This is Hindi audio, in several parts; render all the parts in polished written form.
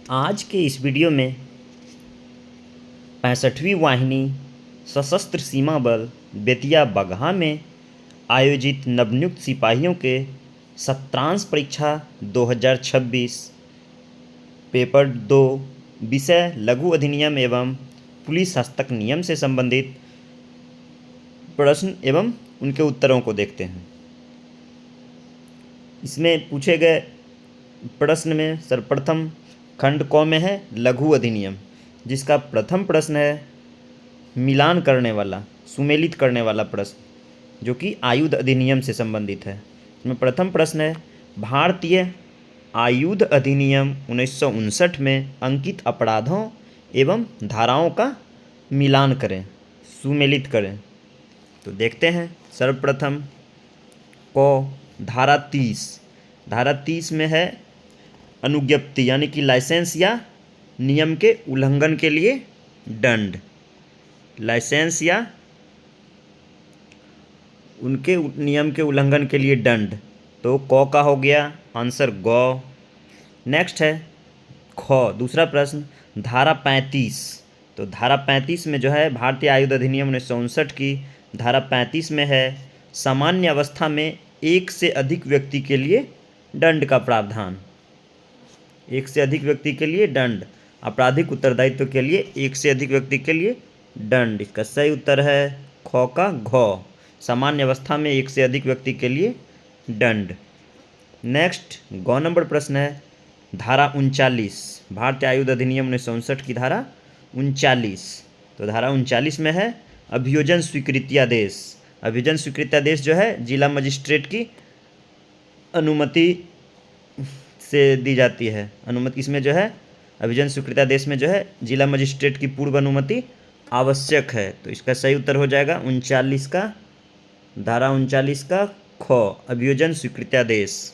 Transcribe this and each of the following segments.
आज के इस वीडियो में 65वीं वाहिनी सशस्त्र सीमा बल बेतिया बगहा में आयोजित नवनियुक्त सिपाहियों के सत्रांश परीक्षा 2026 पेपर 2 विषय लघु अधिनियम एवं पुलिस हस्तक नियम से संबंधित प्रश्न एवं उनके उत्तरों को देखते हैं। इसमें पूछे गए प्रश्न में सर्वप्रथम खंड क में है लघु अधिनियम, जिसका प्रथम प्रश्न है मिलान करने वाला, सुमेलित करने वाला प्रश्न, जो कि आयुध अधिनियम से संबंधित है। इसमें प्रथम प्रश्न है भारतीय आयुध अधिनियम 1959 में अंकित अपराधों एवं धाराओं का मिलान करें, सुमेलित करें। तो देखते हैं। सर्वप्रथम क धारा 30 में है अनुज्ञप्ति यानी कि लाइसेंस या नियम के उल्लंघन के लिए दंड, लाइसेंस या उनके नियम के उल्लंघन के लिए दंड। तो क का हो गया आंसर ग। नेक्स्ट है ख, दूसरा प्रश्न धारा 35। तो धारा 35 में जो है भारतीय आयुध अधिनियम 1959 की धारा 35 में है सामान्य अवस्था में एक से अधिक व्यक्ति के लिए दंड का प्रावधान। एक से अधिक व्यक्ति के लिए दंड, आपराधिक उत्तरदायित्व के लिए एक से अधिक व्यक्ति के लिए दंड। इसका सही उत्तर है ख का घ, सामान्य अवस्था में एक से अधिक व्यक्ति के लिए दंड। नेक्स्ट ग नंबर प्रश्न है धारा 39, भारतीय आयुध अधिनियम 1959 की धारा 39। तो धारा 39 में है अभियोजन स्वीकृत्यादेश। अभियोजन स्वीकृत्यादेश जो है जिला मजिस्ट्रेट की अनुमति से दी जाती है। अनुमति इसमें जो है अभियोजन स्वीकृत्यादेश में जो है जिला मजिस्ट्रेट की पूर्व अनुमति आवश्यक है। तो इसका सही उत्तर हो जाएगा 39 का, धारा 39 का ख, अभियोजन स्वीकृत्यादेश।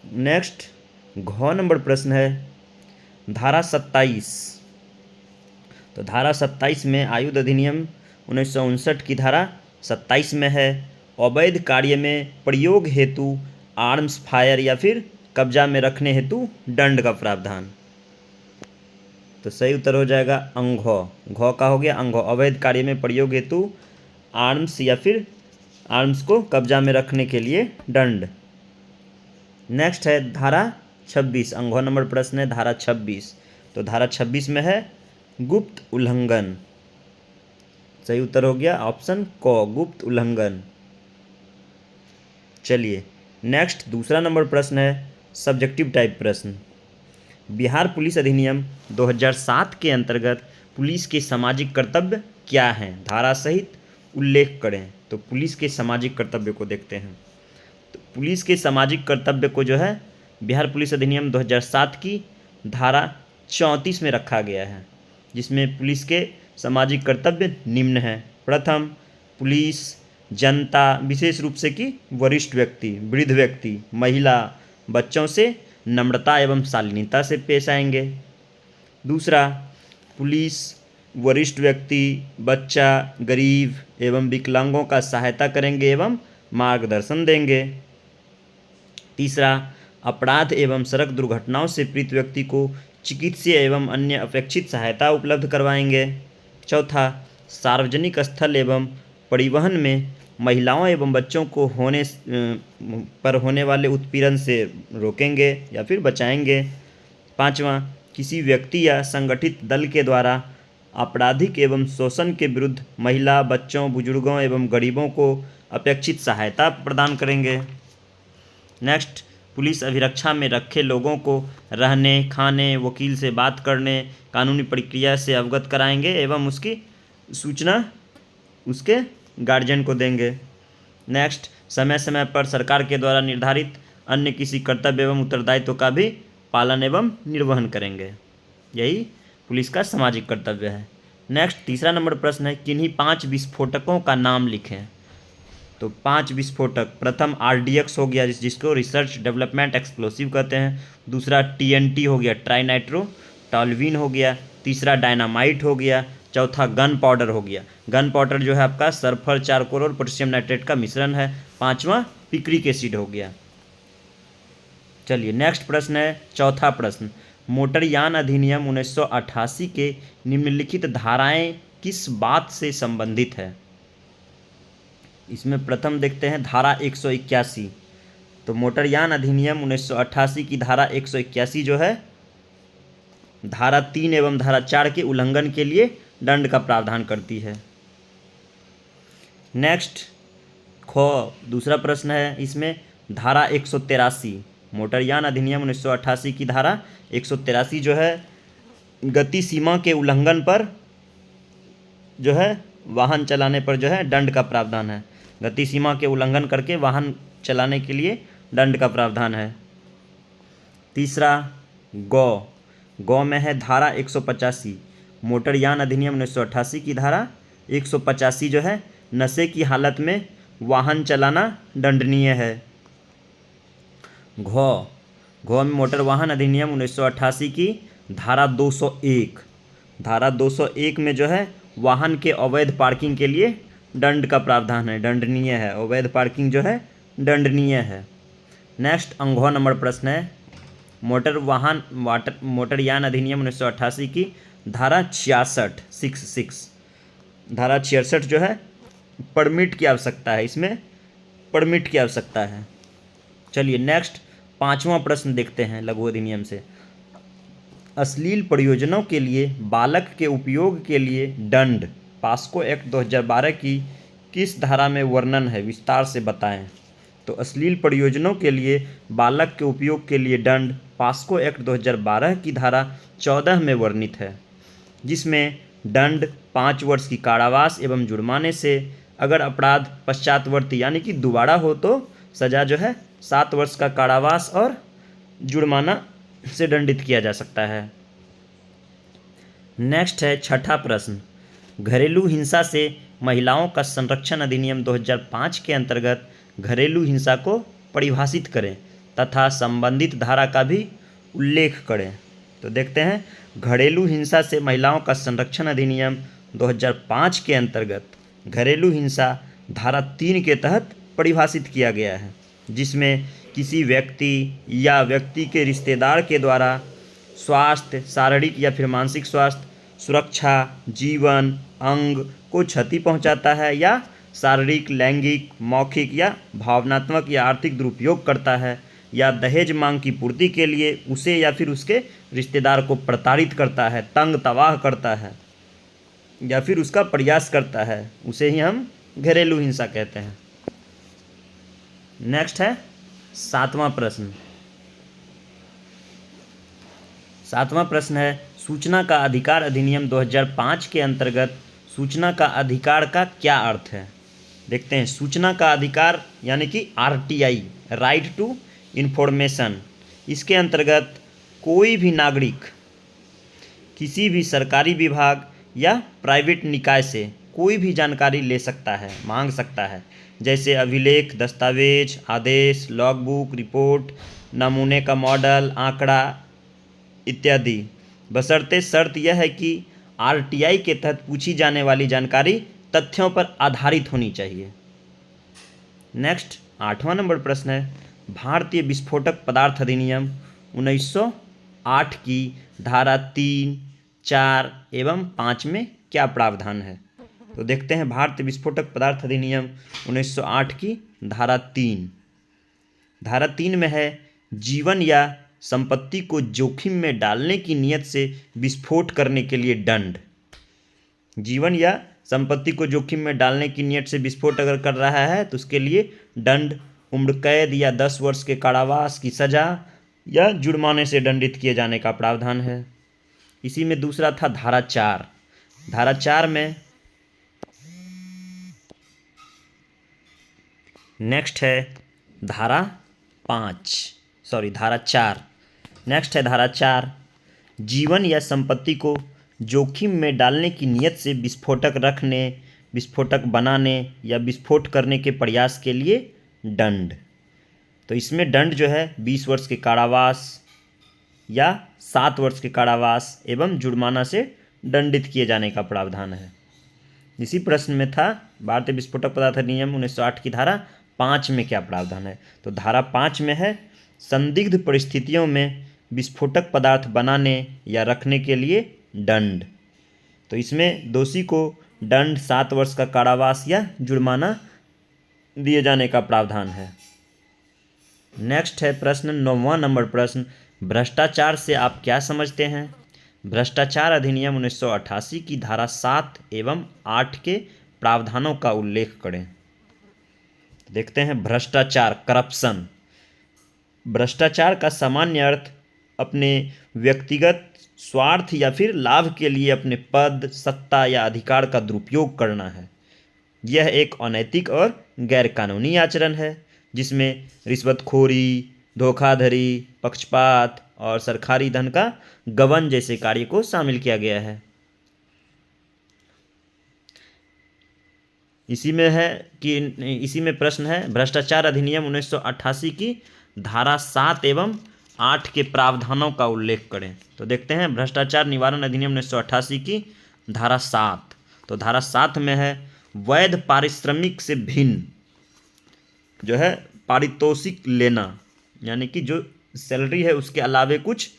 नेक्स्ट घ नंबर प्रश्न है धारा 27। तो धारा 27 में आयुध अधिनियम 1959 की धारा 27 में है अवैध कार्य में प्रयोग हेतु आर्म्स फायर या फिर कब्जा में रखने हेतु दंड का प्रावधान। तो सही उत्तर हो जाएगा अंघ, घ का हो गया अंघ, अवैध कार्य में प्रयोग हेतु आर्म्स या फिर आर्म्स को कब्जा में रखने के लिए दंड। नेक्स्ट है धारा 26, अंघ नंबर प्रश्न है धारा 26। तो धारा 26 में है गुप्त उल्लंघन। सही उत्तर हो गया ऑप्शन क, गुप्त उल्लंघन। चलिए नेक्स्ट दूसरा नंबर प्रश्न है सब्जेक्टिव टाइप प्रश्न। बिहार पुलिस अधिनियम 2007 के अंतर्गत पुलिस के सामाजिक कर्तव्य क्या हैं, धारा सहित उल्लेख करें। तो पुलिस के सामाजिक कर्तव्य को देखते हैं। तो पुलिस के सामाजिक कर्तव्य को जो है बिहार पुलिस अधिनियम 2007 की धारा 34 में रखा गया है, जिसमें पुलिस के सामाजिक कर्तव्य निम्न हैं। प्रथम, पुलिस जनता विशेष रूप से कि वरिष्ठ व्यक्ति, वृद्ध व्यक्ति, महिला, बच्चों से नम्रता एवं शालीनता से पेश आएंगे। दूसरा, पुलिस वरिष्ठ व्यक्ति, बच्चा, गरीब एवं विकलांगों का सहायता करेंगे एवं मार्गदर्शन देंगे। तीसरा, अपराध एवं सड़क दुर्घटनाओं से पीड़ित व्यक्ति को चिकित्सीय एवं अन्य अपेक्षित सहायता उपलब्ध करवाएंगे। चौथा, सार्वजनिक स्थल एवं परिवहन में महिलाओं एवं बच्चों को होने वाले उत्पीड़न से रोकेंगे या फिर बचाएंगे। पांचवा, किसी व्यक्ति या संगठित दल के द्वारा आपराधिक एवं शोषण के विरुद्ध महिला, बच्चों, बुजुर्गों एवं गरीबों को अपेक्षित सहायता प्रदान करेंगे। नेक्स्ट, पुलिस अभिरक्षा में रखे लोगों को रहने, खाने, वकील से बात करने, कानूनी प्रक्रिया से अवगत कराएंगे एवं उसकी सूचना उसके गार्जियन को देंगे। नेक्स्ट, समय समय पर सरकार के द्वारा निर्धारित अन्य किसी कर्तव्य एवं उत्तरदायित्व का भी पालन एवं निर्वहन करेंगे। यही पुलिस का सामाजिक कर्तव्य है। नेक्स्ट तीसरा नंबर प्रश्न है किन्हीं 5 विस्फोटकों का नाम लिखें। तो 5 विस्फोटक, प्रथम RDX हो गया जिसको रिसर्च डेवलपमेंट एक्सप्लोसिव कहते हैं। दूसरा TNT हो गया, ट्राई नाइट्रो टॉल्विन हो गया। तीसरा डायनामाइट हो गया। चौथा गन पाउडर हो गया। गन पाउडर जो है आपका सल्फर, चारकोल और पोटेशियम नाइट्रेट का मिश्रण है। पांचवा पिक्रिक एसिड हो गया। चलिए नेक्स्ट प्रश्न है, चौथा प्रश्न, मोटरयान अधिनियम 1988 के निम्नलिखित धाराएं किस बात से संबंधित है? इसमें प्रथम देखते हैं धारा 181। तो मोटरयान अधिनियम 1988 की धारा 181 जो है धारा 3 एवं धारा 4 के उल्लंघन के लिए दंड का प्रावधान करती है। नेक्स्ट दूसरा प्रश्न है इसमें धारा 183। मोटरयान अधिनियम 1988 की धारा 183 जो है गति सीमा के उल्लंघन पर जो है वाहन चलाने पर जो है दंड का प्रावधान है। गति सीमा के उल्लंघन करके वाहन चलाने के लिए दंड का प्रावधान है। तीसरा गौ में है धारा 185। मोटरयान अधिनियम 1988 की धारा 185 जो है नशे की हालत में वाहन चलाना दंडनीय है। घ में मोटर वाहन अधिनियम 1988 की धारा 201। धारा 201 में जो है वाहन के अवैध पार्किंग के लिए दंड का प्रावधान है, दंडनीय है। अवैध पार्किंग जो है दंडनीय है। नेक्स्ट नंबर प्रश्न है मोटरयान अधिनियम 1988 की धारा 66 धारा 66 जो है परमिट की आवश्यकता है, इसमें परमिट की आवश्यकता है। चलिए नेक्स्ट 5वां प्रश्न देखते हैं लघु अधिनियम से। अश्लील प्रयोजनों के लिए बालक के उपयोग के लिए दंड पास्को एक्ट 2012 की किस धारा में वर्णन है? विस्तार से बताएं। तो अश्लील प्रयोजनों के लिए बालक के उपयोग के लिए दंड पास्को एक्ट 2012 की धारा 14 में वर्णित है, जिसमें दंड 5 वर्ष की कारावास एवं जुर्माने से, अगर अपराध पश्चातवर्ती यानी कि दोबारा हो तो सजा जो है 7 वर्ष का कारावास और जुर्माना से दंडित किया जा सकता है। नेक्स्ट है 6ठा प्रश्न। घरेलू हिंसा से महिलाओं का संरक्षण अधिनियम 2005 के अंतर्गत घरेलू हिंसा को परिभाषित करें तथा संबंधित धारा का भी उल्लेख करें। तो देखते हैं घरेलू हिंसा से महिलाओं का संरक्षण अधिनियम 2005 के अंतर्गत घरेलू हिंसा धारा 3 के तहत परिभाषित किया गया है, जिसमें किसी व्यक्ति या व्यक्ति के रिश्तेदार के द्वारा स्वास्थ्य, शारीरिक या फिर मानसिक स्वास्थ्य, सुरक्षा, जीवन, अंग को क्षति पहुंचाता है या शारीरिक, लैंगिक, मौखिक या भावनात्मक या आर्थिक दुरुपयोग करता है या दहेज मांग की पूर्ति के लिए उसे या फिर उसके रिश्तेदार को प्रताड़ित करता है, तंग तबाह करता है या फिर उसका प्रयास करता है, उसे ही हम घरेलू हिंसा कहते हैं। नेक्स्ट है 7वां प्रश्न। 7वां प्रश्न है सूचना का अधिकार अधिनियम 2005 के अंतर्गत सूचना का अधिकार का क्या अर्थ है? देखते हैं। सूचना का अधिकार यानी कि RTI, राइट टू इन्फॉर्मेशन, इसके अंतर्गत कोई भी नागरिक किसी भी सरकारी विभाग या प्राइवेट निकाय से कोई भी जानकारी ले सकता है, मांग सकता है, जैसे अभिलेख, दस्तावेज, आदेश, लॉगबुक, रिपोर्ट, नमूने का मॉडल, आंकड़ा इत्यादि, बशर्ते शर्त यह है कि RTI के तहत पूछी जाने वाली जानकारी तथ्यों पर आधारित होनी चाहिए। नेक्स्ट 8वां नंबर प्रश्न है भारतीय विस्फोटक पदार्थ अधिनियम 1908 की धारा 3, 4 एवं 5 में क्या प्रावधान है? तो देखते हैं भारतीय विस्फोटक पदार्थ अधिनियम 1908 की धारा 3। धारा 3 में है जीवन या संपत्ति को जोखिम में डालने की नियत से विस्फोट करने के लिए दंड। जीवन या संपत्ति को जोखिम में डालने की नियत से विस्फोट अगर कर रहा है तो उसके लिए दंड उम्र कैद या 10 वर्ष के कारावास की सजा या जुर्माने से दंडित किए जाने का प्रावधान है। इसी में दूसरा था धारा 4। धारा 4 में नेक्स्ट है धारा 4। नेक्स्ट है धारा 4। जीवन या संपत्ति को जोखिम में डालने की नियत से विस्फोटक रखने, विस्फोटक बनाने या विस्फोट करने के प्रयास के लिए दंड। तो इसमें दंड जो है 20 वर्ष के कारावास या 7 वर्ष के कारावास एवं जुर्माना से दंडित किए जाने का प्रावधान है। इसी प्रश्न में था भारतीय विस्फोटक पदार्थ अधिनियम 1908 की धारा 5 में क्या प्रावधान है? तो धारा 5 में है संदिग्ध परिस्थितियों में विस्फोटक पदार्थ बनाने या रखने के लिए दंड। तो इसमें दोषी को दंड 7 वर्ष का कारावास या जुर्माना दिए जाने का प्रावधान है। नेक्स्ट है प्रश्न 9वां नंबर प्रश्न, भ्रष्टाचार से आप क्या समझते हैं? भ्रष्टाचार अधिनियम 1988 की धारा 7 एवं 8 के प्रावधानों का उल्लेख करें। देखते हैं भ्रष्टाचार, करप्शन। भ्रष्टाचार का सामान्य अर्थ अपने व्यक्तिगत स्वार्थ या फिर लाभ के लिए अपने पद, सत्ता या अधिकार का दुरुपयोग करना है। यह एक अनैतिक और गैरकानूनी आचरण है जिसमें रिश्वतखोरी, धोखाधड़ी, पक्षपात और सरकारी धन का गबन जैसे कार्य को शामिल किया गया है। इसी में प्रश्न है, भ्रष्टाचार अधिनियम 1988 की धारा 7 एवं 8 के प्रावधानों का उल्लेख करें। तो देखते हैं भ्रष्टाचार निवारण अधिनियम 1988 की धारा 7। तो धारा 7 में है, वैध पारिश्रमिक से भिन्न जो है पारितोषिक लेना, यानी कि जो सैलरी है उसके अलावे कुछ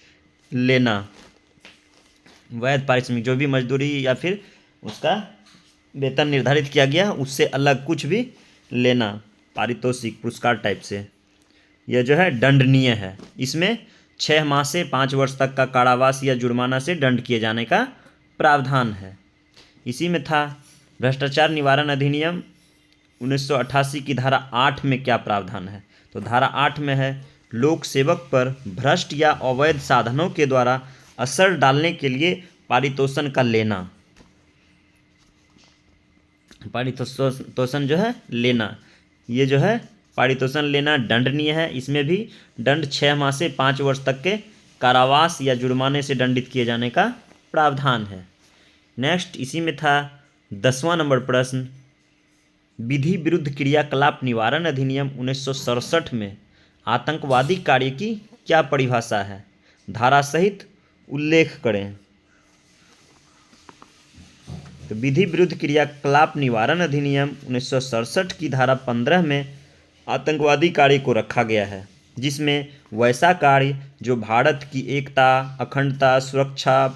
लेना। वैध पारिश्रमिक, जो भी मजदूरी या फिर उसका वेतन निर्धारित किया गया उससे अलग कुछ भी लेना, पारितोषिक, पुरस्कार टाइप से, यह जो है दंडनीय है। इसमें 6 माह से 5 वर्ष तक का कारावास या जुर्माना से दंड किए जाने का प्रावधान है। इसी में था भ्रष्टाचार निवारण अधिनियम 1988 की धारा 8 में क्या प्रावधान है? तो धारा 8 में है, लोक सेवक पर भ्रष्ट या अवैध साधनों के द्वारा असर डालने के लिए पारितोषण का लेना। पारितोषण जो है लेना, ये जो है पारितोषण लेना दंडनीय है। इसमें भी दंड 6 माह से 5 वर्ष तक के कारावास या जुर्माने से दंडित किए जाने का प्रावधान है। नेक्स्ट इसी में था 10वां नंबर प्रश्न, विधि विरुद्ध क्रियाकलाप निवारण अधिनियम 1967 में आतंकवादी कार्य की क्या परिभाषा है? धारा सहित उल्लेख करें। तो विधि विरुद्ध क्रियाकलाप निवारण अधिनियम 1967 की धारा 15 में आतंकवादी कार्य को रखा गया है, जिसमें वैसा कार्य जो भारत की एकता, अखंडता, सुरक्षा,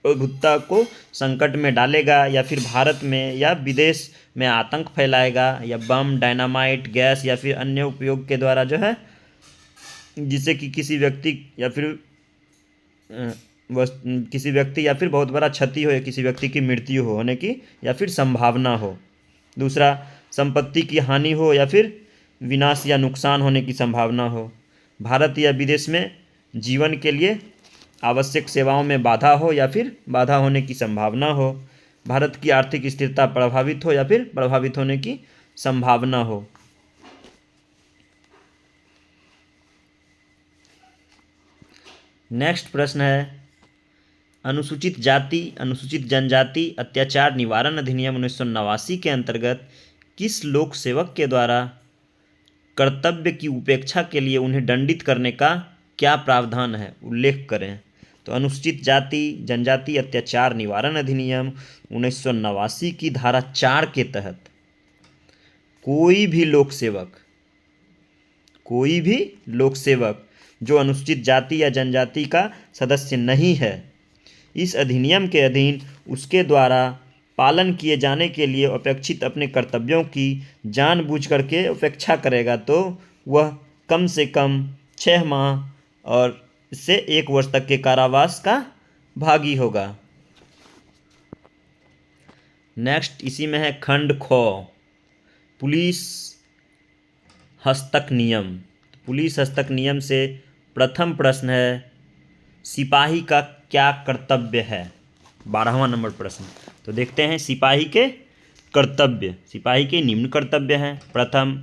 प्रभुत्ता को संकट में डालेगा या फिर भारत में या विदेश में आतंक फैलाएगा या बम, डायनामाइट, गैस या फिर अन्य उपयोग के द्वारा जो है जिससे कि किसी व्यक्ति या फिर बहुत बड़ा क्षति हो या किसी व्यक्ति की मृत्यु होने की या फिर संभावना हो। दूसरा, संपत्ति की हानि हो या फिर विनाश या नुकसान होने की संभावना हो। भारत या विदेश में जीवन के लिए आवश्यक सेवाओं में बाधा हो या फिर बाधा होने की संभावना हो। भारत की आर्थिक स्थिरता प्रभावित हो या फिर प्रभावित होने की संभावना हो। नेक्स्ट प्रश्न है, अनुसूचित जाति, अनुसूचित जनजाति अत्याचार निवारण अधिनियम 1989 के अंतर्गत किस लोक सेवक के द्वारा कर्तव्य की उपेक्षा के लिए उन्हें दंडित करने का क्या प्रावधान है? उल्लेख करें। तो अनुसूचित जाति जनजाति अत्याचार निवारण अधिनियम 1989 की धारा 4 के तहत कोई भी लोक सेवक जो अनुसूचित जाति या जनजाति का सदस्य नहीं है, इस अधिनियम के अधीन उसके द्वारा पालन किए जाने के लिए अपेक्षित अपने कर्तव्यों की जानबूझ करके उपेक्षा करेगा तो वह कम से कम 6 माह और से 1 वर्ष तक के कारावास का भागी होगा। नेक्स्ट इसी में है खंड ख, पुलिस हस्तक नियम। पुलिस हस्तक नियम से प्रथम प्रश्न है, सिपाही का क्या कर्तव्य है? 12वां नंबर प्रश्न। तो देखते हैं सिपाही के कर्तव्य। सिपाही के निम्न कर्तव्य हैं। प्रथम,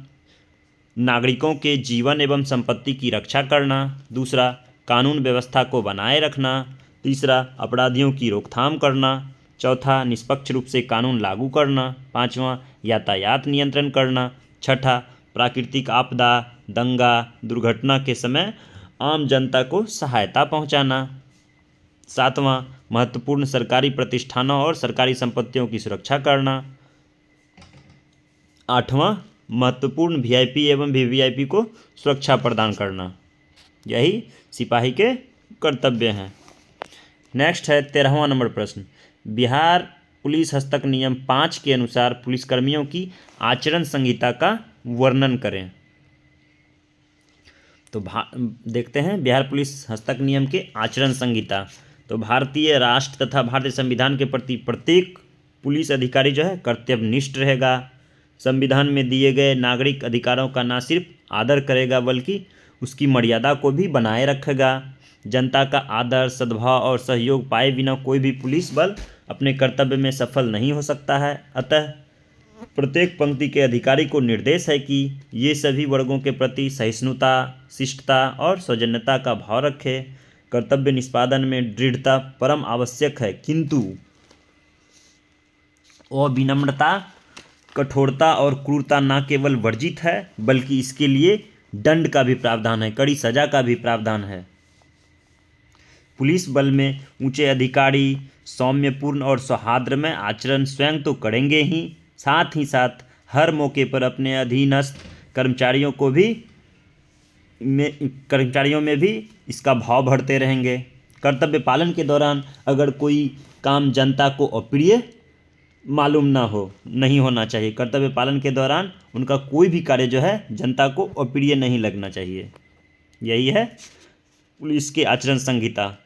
नागरिकों के जीवन एवं संपत्ति की रक्षा करना। दूसरा, कानून व्यवस्था को बनाए रखना। तीसरा, अपराधियों की रोकथाम करना। चौथा, निष्पक्ष रूप से कानून लागू करना। पाँचवां, यातायात नियंत्रण करना। छठा, प्राकृतिक आपदा, दंगा, दुर्घटना के समय आम जनता को सहायता पहुंचाना। सातवां, महत्वपूर्ण सरकारी प्रतिष्ठानों और सरकारी संपत्तियों की सुरक्षा करना। आठवां, महत्वपूर्ण वीआईपी एवं वीवीआईपी को सुरक्षा प्रदान करना। यही सिपाही के कर्तव्य हैं। नेक्स्ट है 13वां नंबर प्रश्न, बिहार पुलिस हस्तक नियम 5 के अनुसार पुलिसकर्मियों की आचरण संहिता का वर्णन करें। तो देखते हैं बिहार पुलिस हस्तक नियम के आचरण संहिता। तो भारतीय राष्ट्र तथा भारतीय संविधान के प्रति प्रत्येक पुलिस अधिकारी जो है कर्तव्यनिष्ठ रहेगा। संविधान में दिए गए नागरिक अधिकारों का न सिर्फ आदर करेगा बल्कि उसकी मर्यादा को भी बनाए रखेगा। जनता का आदर, सद्भाव और सहयोग पाए बिना कोई भी पुलिस बल अपने कर्तव्य में सफल नहीं हो सकता है। अतः प्रत्येक पंक्ति के अधिकारी को निर्देश है कि ये सभी वर्गों के प्रति सहिष्णुता, शिष्टता और सौजन्यता का भाव रखे। कर्तव्य निष्पादन में दृढ़ता परम आवश्यक है, किंतु अविनम्रता, कठोरता और क्रूरता न केवल वर्जित है बल्कि इसके लिए दंड का भी प्रावधान है, कड़ी सजा का भी प्रावधान है। पुलिस बल में ऊंचे अधिकारी सौम्यपूर्ण और सौहार्द्रमय आचरण स्वयं तो करेंगे ही, साथ ही साथ हर मौके पर अपने अधीनस्थ कर्मचारियों में भी इसका भाव भरते रहेंगे। कर्तव्य पालन के दौरान अगर कोई काम जनता को अप्रिय मालूम नहीं होना चाहिए। कर्तव्य पालन के दौरान उनका कोई भी कार्य जो है जनता को अप्रिय नहीं लगना चाहिए। यही है पुलिस के आचरण संहिता,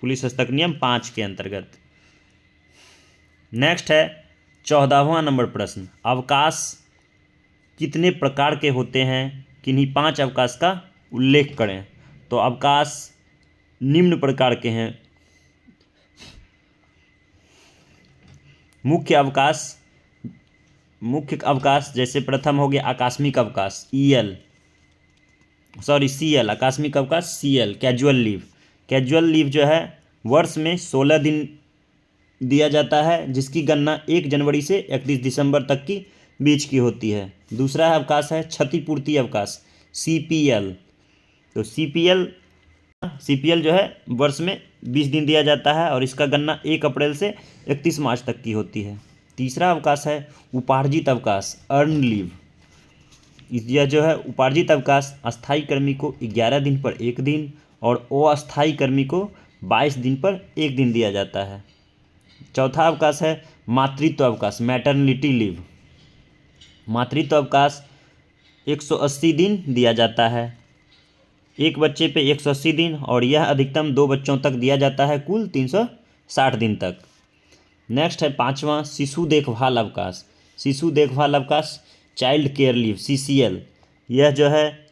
पुलिस हस्तक नियम 5 के अंतर्गत। नेक्स्ट है 14वां नंबर प्रश्न, अवकाश कितने प्रकार के होते हैं, किन्हीं 5 अवकाश का उल्लेख करें। तो अवकाश निम्न प्रकार के हैं। मुख्य अवकाश जैसे प्रथम हो गया आकस्मिक अवकाश सीएल, आकस्मिक अवकाश सीएल, कैजुअल लीव जो है वर्ष में 16 दिन दिया जाता है, जिसकी गणना 1 जनवरी से 31 दिसंबर तक की बीच की होती है। दूसरा अवकाश है क्षतिपूर्ति अवकाश सीपीएल। तो सीपीएल जो है वर्ष में 20 दिन दिया जाता है और इसका गणना 1 अप्रैल से 31 मार्च तक की होती है। तीसरा अवकाश है उपार्जित अवकाश अर्न लीव। यह जो है उपार्जित अवकाश अस्थायी कर्मी को 11 दिन पर 1 दिन और अस्थायी कर्मी को 22 दिन पर 1 दिन दिया जाता है। चौथा अवकाश है मातृत्व अवकाश मैटरनिटी लीव। मातृत्व अवकाश 180 दिन दिया जाता है, एक बच्चे पे 180 दिन और यह अधिकतम 2 बच्चों तक दिया जाता है, कुल 360 दिन तक। नेक्स्ट है 5वां शिशु देखभाल अवकाश चाइल्ड केयर लीव सीसीएल। यह जो है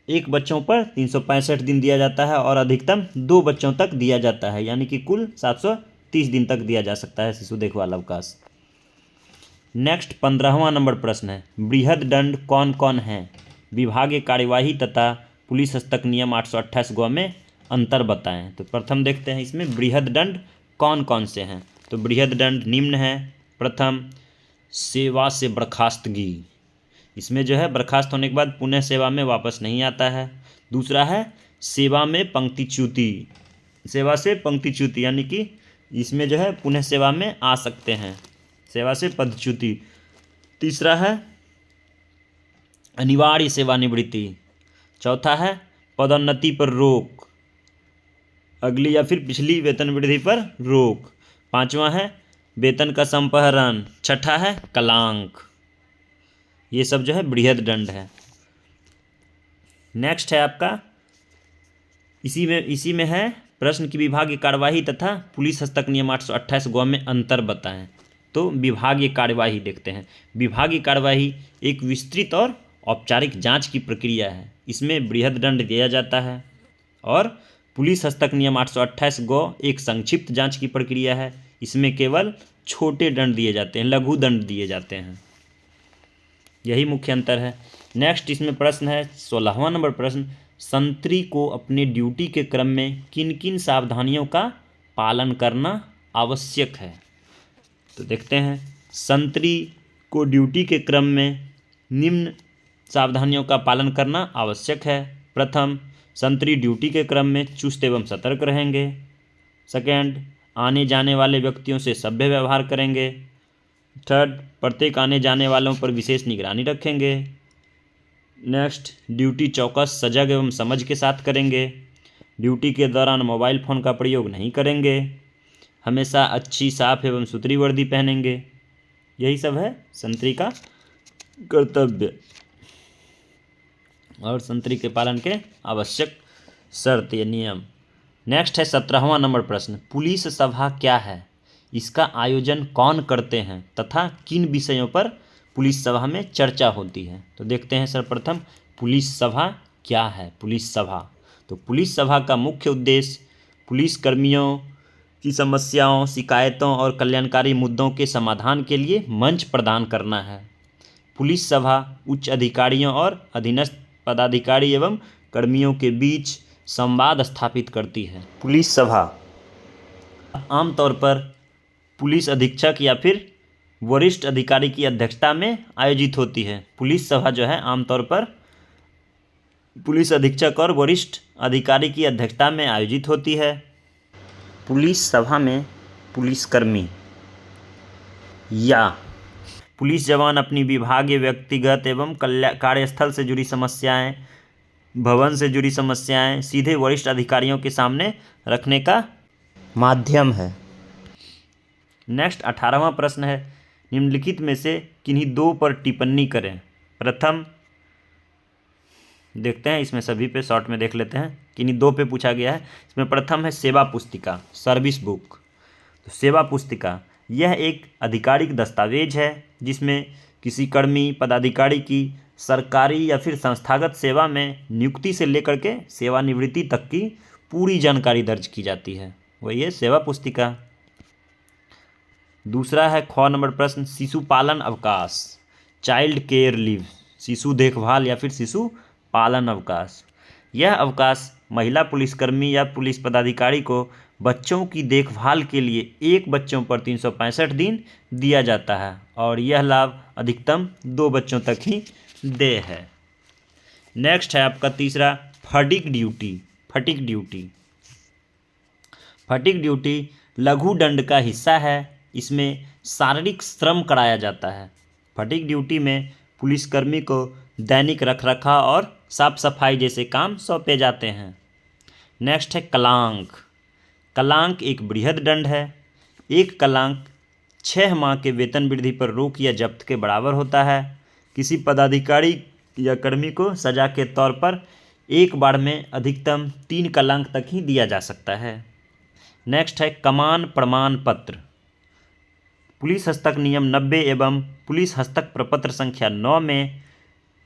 1 बच्चों पर 365 दिन दिया जाता है और अधिकतम 2 बच्चों तक दिया जाता है, यानी कि कुल 730 दिन तक दिया जा सकता है शिशु देखभाल अवकाश। नेक्स्ट 15वां नंबर प्रश्न है, बृहद दंड कौन कौन है, विभागीय कार्यवाही तथा पुलिस हस्तक नियम 828 ग में अंतर बताएं। तो प्रथम देखते हैं इसमें बृहद दंड कौन कौन से हैं। तो बृहद दंड निम्न है। प्रथम सेवा से बर्खास्तगी, इसमें जो है बर्खास्त होने के बाद पुनः सेवा में वापस नहीं आता है। दूसरा है सेवा से पंक्तिच्युति, यानी कि इसमें जो है पुनः सेवा में आ सकते हैं, सेवा से पदच्युति। तीसरा है अनिवार्य सेवानिवृत्ति। चौथा है पदोन्नति पर रोक, अगली या फिर पिछली वेतन वृद्धि पर रोक। 5वां है वेतन का संपहरण। छठा है कलांक। ये सब जो है बृहद दंड है। नेक्स्ट है आपका इसी में है प्रश्न की विभागीय कार्यवाही तथा पुलिस हस्तक नियम 828 ग में अंतर बताएं। तो विभागीय कार्यवाही देखते हैं। विभागीय कार्यवाही एक विस्तृत और औपचारिक जांच की प्रक्रिया है, इसमें बृहद दंड दिया जाता है। और पुलिस हस्तक नियम 828 ग एक संक्षिप्त जांच की प्रक्रिया है, इसमें केवल छोटे दंड दिए जाते हैं, लघु दंड दिए जाते हैं। यही मुख्य अंतर है। नेक्स्ट इसमें प्रश्न है 16वां नंबर प्रश्न, संतरी को अपने ड्यूटी के क्रम में किन किन सावधानियों का पालन करना आवश्यक है। तो देखते हैं संतरी को ड्यूटी के क्रम में निम्न सावधानियों का पालन करना आवश्यक है। प्रथम, संतरी ड्यूटी के क्रम में चुस्त एवं सतर्क रहेंगे। सेकेंड, आने जाने वाले व्यक्तियों से सभ्य व्यवहार करेंगे। थर्ड, प्रत्येक आने जाने वालों पर विशेष निगरानी रखेंगे। नेक्स्ट, ड्यूटी चौकस, सजग एवं समझ के साथ करेंगे। ड्यूटी के दौरान मोबाइल फ़ोन का प्रयोग नहीं करेंगे, हमेशा अच्छी साफ एवं सुथरी वर्दी पहनेंगे। यही सब है संतरी का कर्तव्य और संतरी के पालन के आवश्यक शर्त या नियम। नेक्स्ट है 17वां नंबर प्रश्न, पुलिस सभा क्या है, इसका आयोजन कौन करते हैं तथा किन विषयों पर पुलिस सभा में चर्चा होती है। तो देखते हैं सर्वप्रथम पुलिस सभा क्या है। पुलिस सभा, तो पुलिस सभा का मुख्य उद्देश्य पुलिस कर्मियों की समस्याओं, शिकायतों और कल्याणकारी मुद्दों के समाधान के लिए मंच प्रदान करना है। पुलिस सभा उच्च अधिकारियों और अधीनस्थ पदाधिकारी एवं कर्मियों के बीच संवाद स्थापित करती है। पुलिस सभा आमतौर पर पुलिस अधीक्षक या फिर वरिष्ठ अधिकारी की अध्यक्षता में आयोजित होती है। पुलिस सभा जो है आमतौर पर पुलिस अधीक्षक और वरिष्ठ अधिकारी की अध्यक्षता में आयोजित होती है। पुलिस सभा में पुलिसकर्मी या पुलिस जवान अपनी विभागीय, व्यक्तिगत एवं कार्यस्थल से जुड़ी समस्याएं, भवन से जुड़ी समस्याएं सीधे वरिष्ठ अधिकारियों के सामने रखने का माध्यम है। नेक्स्ट 18वां प्रश्न है, निम्नलिखित में से किन्हीं दो पर टिप्पणी करें। प्रथम देखते हैं, इसमें सभी पे शॉर्ट में देख लेते हैं, किन्हीं दो पे पूछा गया है। इसमें प्रथम है सेवा पुस्तिका, सर्विस बुक। तो सेवा पुस्तिका यह एक आधिकारिक दस्तावेज है जिसमें किसी कर्मी, पदाधिकारी की सरकारी या फिर संस्थागत सेवा में नियुक्ति से लेकर के सेवानिवृत्ति तक की पूरी जानकारी दर्ज की जाती है, वही है सेवा पुस्तिका। दूसरा है ख नंबर प्रश्न, शिशु पालन अवकाश, चाइल्ड केयर लीव, शिशु देखभाल या फिर शिशु पालन अवकाश। यह अवकाश महिला पुलिसकर्मी या पुलिस पदाधिकारी को बच्चों की देखभाल के लिए एक बच्चों पर 365 दिन दिया जाता है और यह लाभ अधिकतम 2 बच्चों तक ही देय है। नेक्स्ट है आपका तीसरा fatigue duty. Fatigue duty, fatigue duty लघु दंड का हिस्सा है। इसमें शारीरिक श्रम कराया जाता है। फटीग ड्यूटी में पुलिसकर्मी को दैनिक रखरखाव और साफ सफाई जैसे काम सौंपे जाते हैं। नेक्स्ट है कलांक। कलांक एक बृहद दंड है। एक कलांक 6 माह के वेतन वृद्धि पर रोक या जब्त के बराबर होता है। किसी पदाधिकारी या कर्मी को सजा के तौर पर एक बार में अधिकतम 3 कलांक तक ही दिया जा सकता है। नेक्स्ट है कमान प्रमाण पत्र। पुलिस हस्तक नियम 90 एवं पुलिस हस्तक प्रपत्र संख्या 9 में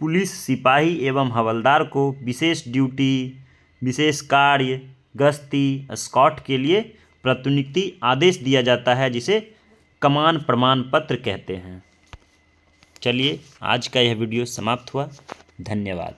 पुलिस सिपाही एवं हवलदार को विशेष ड्यूटी, विशेष कार्य, गश्ती, स्कॉट के लिए प्रतिनियुक्ति आदेश दिया जाता है जिसे कमान प्रमाण पत्र कहते हैं। चलिए आज का यह वीडियो समाप्त हुआ। धन्यवाद।